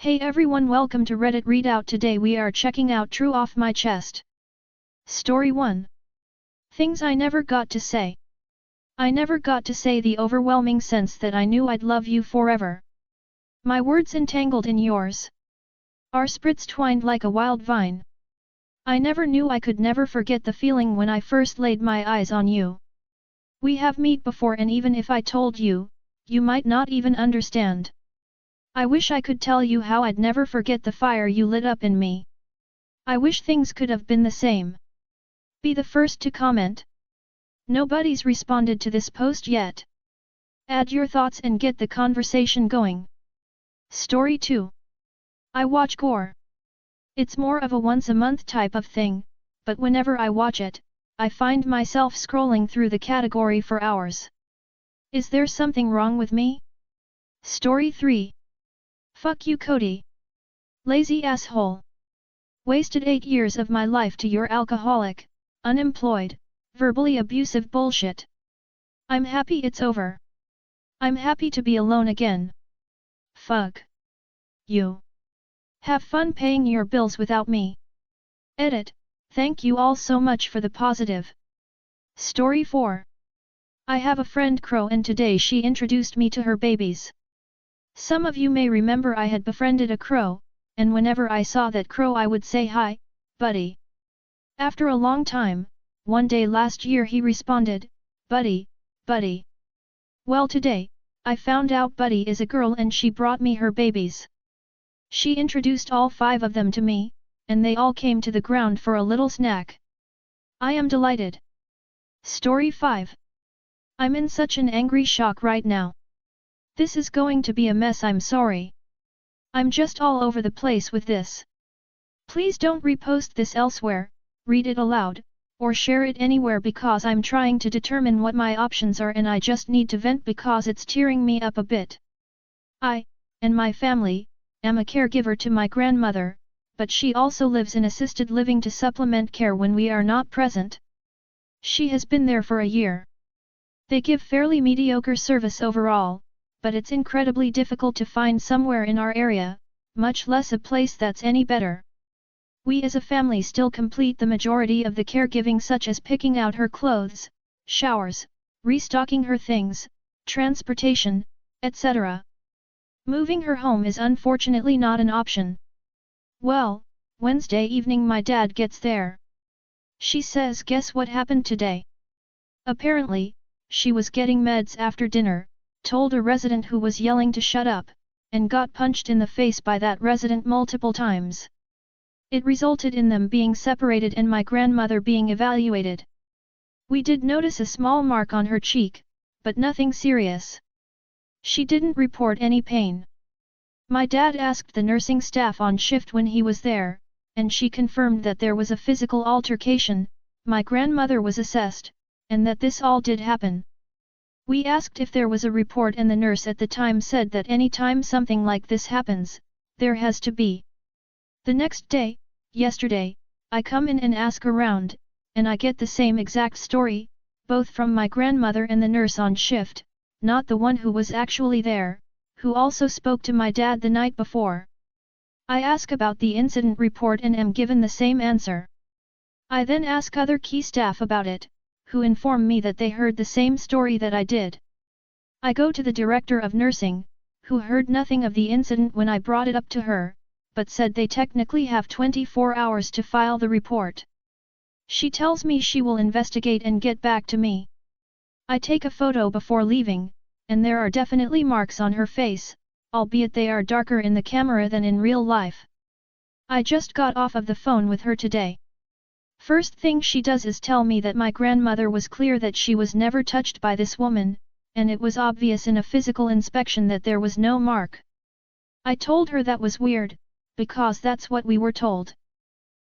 Hey everyone, welcome to Reddit Readout. Today we are checking out True Off My Chest. Story 1. Things I never got to say. I never got to say the overwhelming sense that I knew I'd love you forever. My words entangled in yours. Our spirits twined like a wild vine. I never knew I could never forget the feeling when I first laid my eyes on you. We have met before, and even if I told you, you might not even understand. I wish I could tell you how I'd never forget the fire you lit up in me. I wish things could have been the same. Be the first to comment. Nobody's responded to this post yet. Add your thoughts and get the conversation going. Story 2. I watch gore. It's more of a once-a-month type of thing, but whenever I watch it, I find myself scrolling through the category for hours. Is there something wrong with me? Story 3. Fuck you, Cody. Lazy asshole. Wasted 8 years of my life to your alcoholic, unemployed, verbally abusive bullshit. I'm happy it's over. I'm happy to be alone again. Fuck you. Have fun paying your bills without me. Edit. Thank you all so much for the positive. Story 4. I have a friend Crow, and today she introduced me to her babies. Some of you may remember I had befriended a crow, and whenever I saw that crow I would say hi, buddy. After a long time, one day last year he responded, buddy, buddy. Well, today, I found out Buddy is a girl and she brought me her babies. She introduced all 5 of them to me, and they all came to the ground for a little snack. I am delighted. Story 5. I'm in such an angry shock right now. This is going to be a mess, I'm sorry. I'm just all over the place with this. Please don't repost this elsewhere, read it aloud, or share it anywhere because I'm trying to determine what my options are and I just need to vent because it's tearing me up a bit. I, and my family, am a caregiver to my grandmother, but she also lives in assisted living to supplement care when we are not present. She has been there for a year. They give fairly mediocre service overall, but it's incredibly difficult to find somewhere in our area, much less a place that's any better. We as a family still complete the majority of the caregiving, such as picking out her clothes, showers, restocking her things, transportation, etc. Moving her home is unfortunately not an option. Well, Wednesday evening my dad gets there. She says, guess what happened today? Apparently, she was getting meds after dinner, told a resident who was yelling to shut up, and got punched in the face by that resident multiple times. It resulted in them being separated and my grandmother being evaluated. We did notice a small mark on her cheek, but nothing serious. She didn't report any pain. My dad asked the nursing staff on shift when he was there, and she confirmed that there was a physical altercation, my grandmother was assessed, and that this all did happen. We asked if there was a report and the nurse at the time said that any time something like this happens, there has to be. The next day, yesterday, I come in and ask around, and I get the same exact story, both from my grandmother and the nurse on shift, not the one who was actually there, who also spoke to my dad the night before. I ask about the incident report and am given the same answer. I then ask other key staff about it, who inform me that they heard the same story that I did. I go to the director of nursing, who heard nothing of the incident when I brought it up to her, but said they technically have 24 hours to file the report. She tells me she will investigate and get back to me. I take a photo before leaving, and there are definitely marks on her face, albeit they are darker in the camera than in real life. I just got off of the phone with her today. First thing she does is tell me that my grandmother was clear that she was never touched by this woman, and it was obvious in a physical inspection that there was no mark. I told her that was weird, because that's what we were told.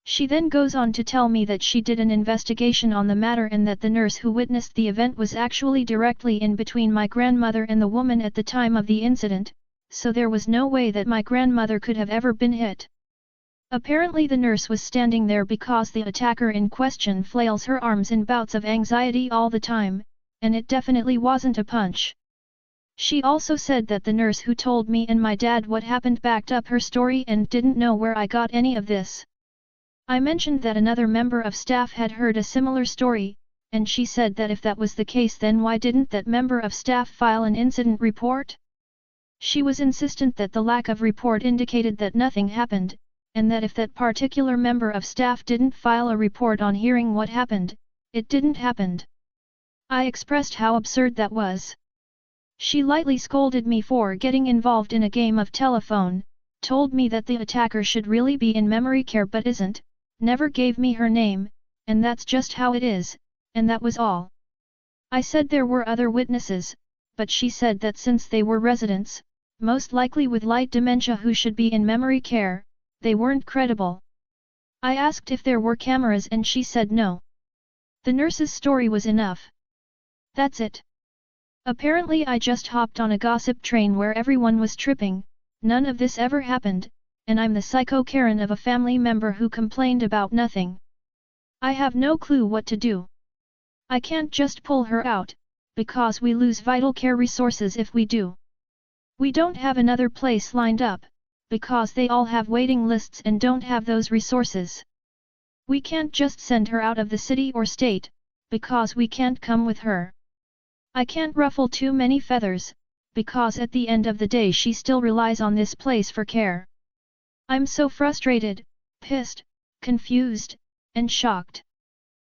She then goes on to tell me that she did an investigation on the matter and that the nurse who witnessed the event was actually directly in between my grandmother and the woman at the time of the incident, so there was no way that my grandmother could have ever been hit. Apparently the nurse was standing there because the attacker in question flails her arms in bouts of anxiety all the time, and it definitely wasn't a punch. She also said that the nurse who told me and my dad what happened backed up her story and didn't know where I got any of this. I mentioned that another member of staff had heard a similar story, and she said that if that was the case then why didn't that member of staff file an incident report? She was insistent that the lack of report indicated that nothing happened, and that if that particular member of staff didn't file a report on hearing what happened, it didn't happen. I expressed how absurd that was. She lightly scolded me for getting involved in a game of telephone, told me that the attacker should really be in memory care but isn't, never gave me her name, and that's just how it is, and that was all. I said there were other witnesses, but she said that since they were residents, most likely with light dementia who should be in memory care, they weren't credible. I asked if there were cameras and she said no. The nurse's story was enough. That's it. Apparently I just hopped on a gossip train where everyone was tripping, none of this ever happened, and I'm the psycho Karen of a family member who complained about nothing. I have no clue what to do. I can't just pull her out, because we lose vital care resources if we do. We don't have another place lined up, because they all have waiting lists and don't have those resources. We can't just send her out of the city or state, because we can't come with her. I can't ruffle too many feathers, because at the end of the day she still relies on this place for care. I'm so frustrated, pissed, confused, and shocked.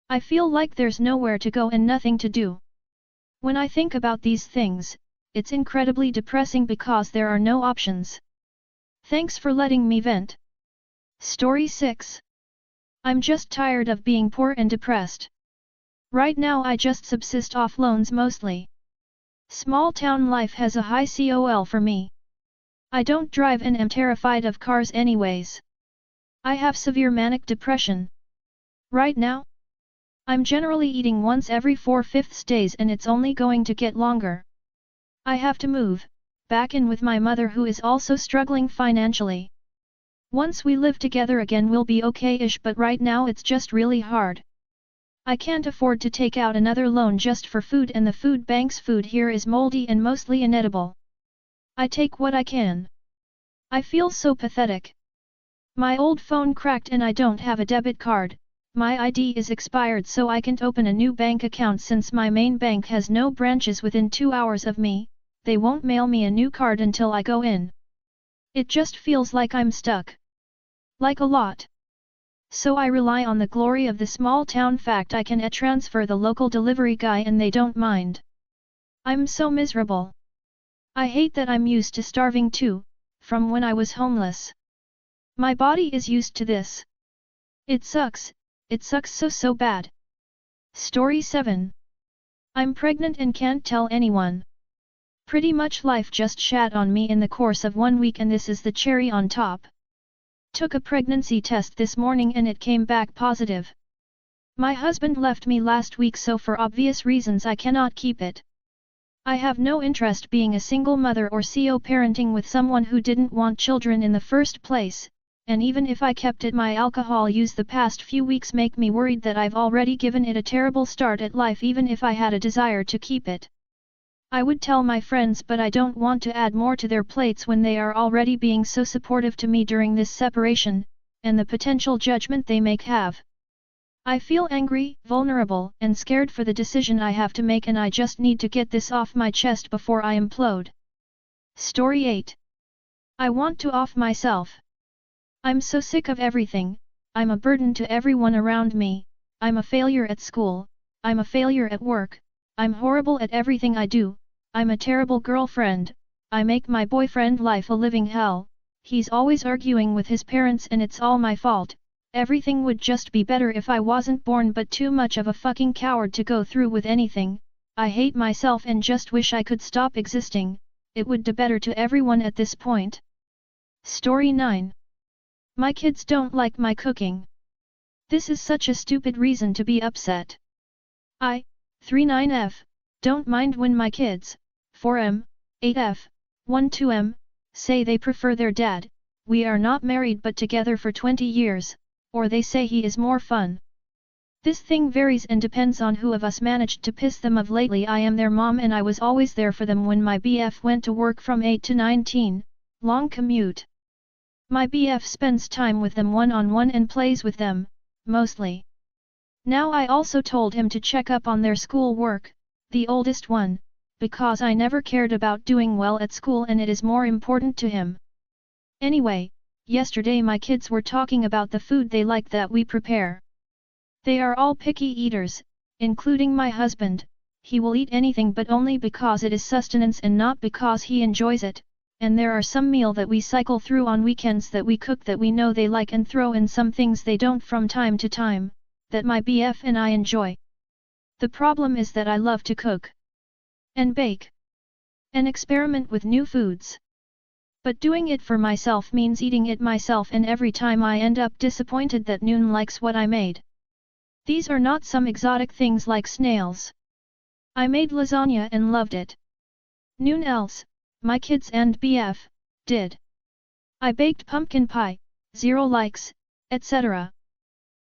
I feel like there's nowhere to go and nothing to do. When I think about these things, it's incredibly depressing because there are no options. Thanks for letting me vent. Story 6. I'm just tired of being poor and depressed. Right now I just subsist off loans mostly. Small town life has a high COL for me. I don't drive and am terrified of cars anyways. I have severe manic depression. Right now, I'm generally eating once every 4/5 days and it's only going to get longer. I have to move back in with my mother who is also struggling financially. Once we live together again we'll be okay-ish, but right now it's just really hard. I can't afford to take out another loan just for food, and the food bank's food here is moldy and mostly inedible. I take what I can. I feel so pathetic. My old phone cracked and I don't have a debit card. My ID is expired so I can't open a new bank account since my main bank has no branches within 2 hours of me. They won't mail me a new card until I go in. It just feels like I'm stuck. Like a lot. So I rely on the glory of the small town fact I can transfer the local delivery guy and they don't mind. I'm so miserable. I hate that I'm used to starving too, from when I was homeless. My body is used to this. It sucks so bad. Story 7. I'm pregnant and can't tell anyone. Pretty much life just shat on me in the course of 1 week and this is the cherry on top. Took a pregnancy test this morning and it came back positive. My husband left me last week so for obvious reasons I cannot keep it. I have no interest being a single mother or co-parenting with someone who didn't want children in the first place, and even if I kept it my alcohol use the past few weeks make me worried that I've already given it a terrible start at life even if I had a desire to keep it. I would tell my friends but I don't want to add more to their plates when they are already being so supportive to me during this separation, and the potential judgment they may have. I feel angry, vulnerable, and scared for the decision I have to make and I just need to get this off my chest before I implode. Story 8. I want to off myself. I'm so sick of everything, I'm a burden to everyone around me, I'm a failure at school, I'm a failure at work, I'm horrible at everything I do, I'm a terrible girlfriend, I make my boyfriend life a living hell, he's always arguing with his parents and it's all my fault, everything would just be better if I wasn't born but too much of a fucking coward to go through with anything, I hate myself and just wish I could stop existing, it would do better to everyone at this point. Story 9. My kids don't like my cooking. This is such a stupid reason to be upset. I, 39F, don't mind when my kids, 4M, 8F, 12M, say they prefer their dad, we are not married but together for 20 years, or they say he is more fun. This thing varies and depends on who of us managed to piss them off lately. I am their mom and I was always there for them when my BF went to work from 8 to 19, long commute. My BF spends time with them one-on-one and plays with them, mostly. Now I also told him to check up on their school work, the oldest one, because I never cared about doing well at school and it is more important to him. Anyway, yesterday my kids were talking about the food they like that we prepare. They are all picky eaters, including my husband. He will eat anything but only because it is sustenance and not because he enjoys it, and there are some meal that we cycle through on weekends that we cook that we know they like and throw in some things they don't from time to time, that my BF and I enjoy. The problem is that I love to cook and bake and experiment with new foods. But doing it for myself means eating it myself and every time I end up disappointed that Noon likes what I made. These are not some exotic things like snails. I made lasagna and loved it. Noon else, my kids and BF, did. I baked pumpkin pie, 0 likes, etc.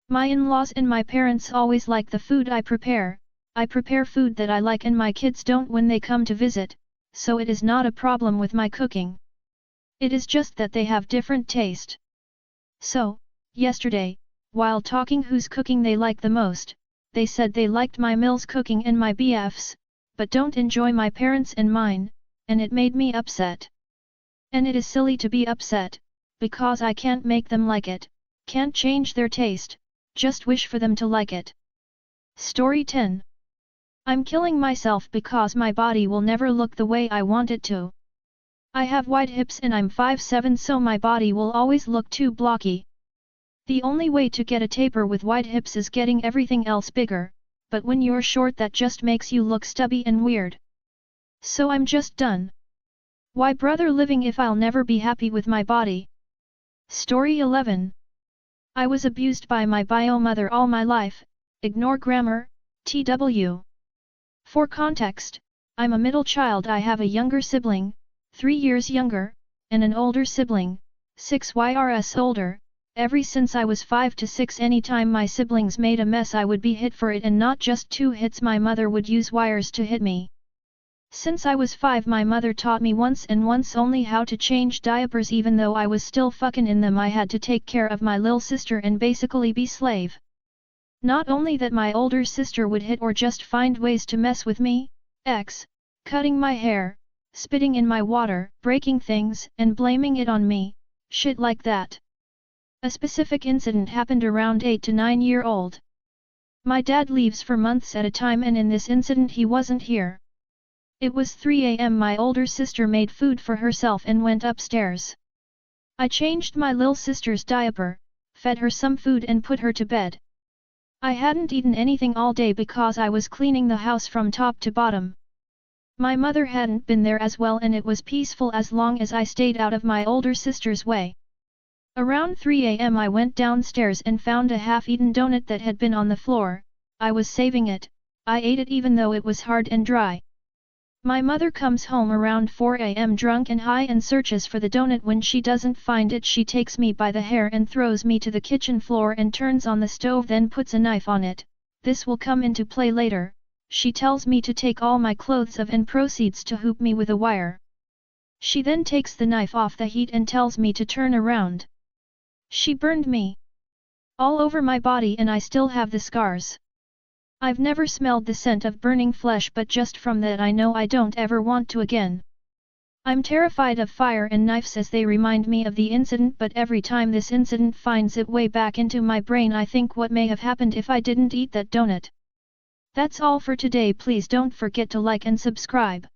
My in-laws and my parents always like the food I prepare food that I like and my kids don't when they come to visit, so it is not a problem with my cooking. It is just that they have different taste. So, yesterday, while talking whose cooking they like the most, they said they liked my Mills cooking and my BF's, but don't enjoy my parents and mine, and it made me upset. And it is silly to be upset, because I can't make them like it, can't change their taste, just wish for them to like it. Story 10. I'm killing myself because my body will never look the way I want it to. I have wide hips and I'm 5'7", so my body will always look too blocky. The only way to get a taper with wide hips is getting everything else bigger, but when you're short that just makes you look stubby and weird. So I'm just done. Why bother living if I'll never be happy with my body? Story 11. I was abused by my bio mother all my life, ignore grammar, TW. For context, I'm a middle child. I have a younger sibling, 3 years younger, and an older sibling, 6 years older. Ever since I was 5 to 6, anytime my siblings made a mess I would be hit for it, and not just 2 hits. My mother would use wires to hit me. Since I was 5 my mother taught me once and once only how to change diapers. Even though I was still fucking in them, I had to take care of my lil sister and basically be slave. Not only that, my older sister would hit or just find ways to mess with me, cutting my hair, spitting in my water, breaking things and blaming it on me, shit like that. A specific incident happened around 8 to 9 years old. My dad leaves for months at a time and in this incident he wasn't here. It was 3 a.m. My older sister made food for herself and went upstairs. I changed my lil sister's diaper, fed her some food and put her to bed. I hadn't eaten anything all day because I was cleaning the house from top to bottom. My mother hadn't been there as well and it was peaceful as long as I stayed out of my older sister's way. Around 3 a.m. I went downstairs and found a half-eaten donut that had been on the floor. I was saving it. I ate it even though it was hard and dry. My mother comes home around 4 a.m. drunk and high and searches for the donut. When she doesn't find it, she takes me by the hair and throws me to the kitchen floor and turns on the stove, then puts a knife on it. This will come into play later. She tells me to take all my clothes off and proceeds to hoop me with a wire. She then takes the knife off the heat and tells me to turn around. She burned me all over my body and I still have the scars. I've never smelled the scent of burning flesh, but just from that I know I don't ever want to again. I'm terrified of fire and knives as they remind me of the incident, but every time this incident finds its way back into my brain I think what may have happened if I didn't eat that donut. That's all for today. Please don't forget to like and subscribe.